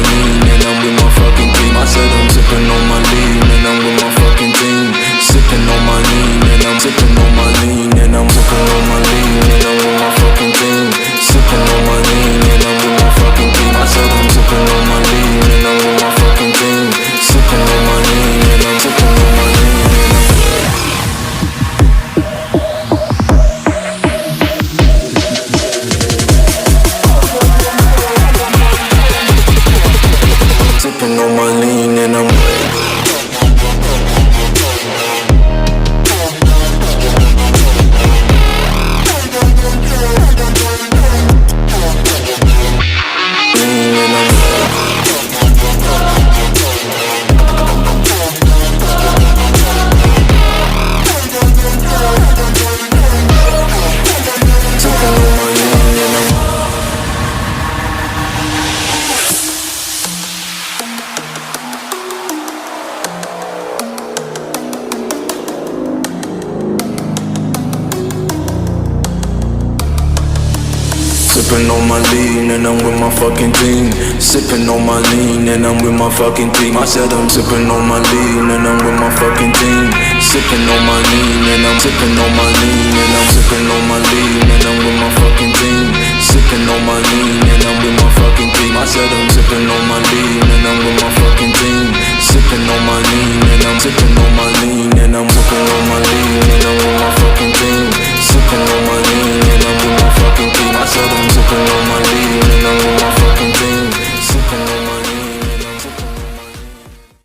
lean and I'm with my fucking team. I said I'm sipping on my lean and I'm with my fucking team. Sipping on my lean and I'm sipping on my lean and I'm sipping on my lean and I'm with my fucking team. Sipping on my lean and I'm with my fucking team. I said I'm sipping on my lean and I'm with my fucking team. Sipping on my lean and I'm sipping on my lean and I'm sipping on my lean and I'm sipping on my lean and I'm with my fucking team. Sipping on my lean and I'm with my fucking team. I said I'm sipping on my lean and I'm with my fucking team. Sipping on my lean and I'm sipping on my lean and I'm sipping on my lean and I'm with my fucking team.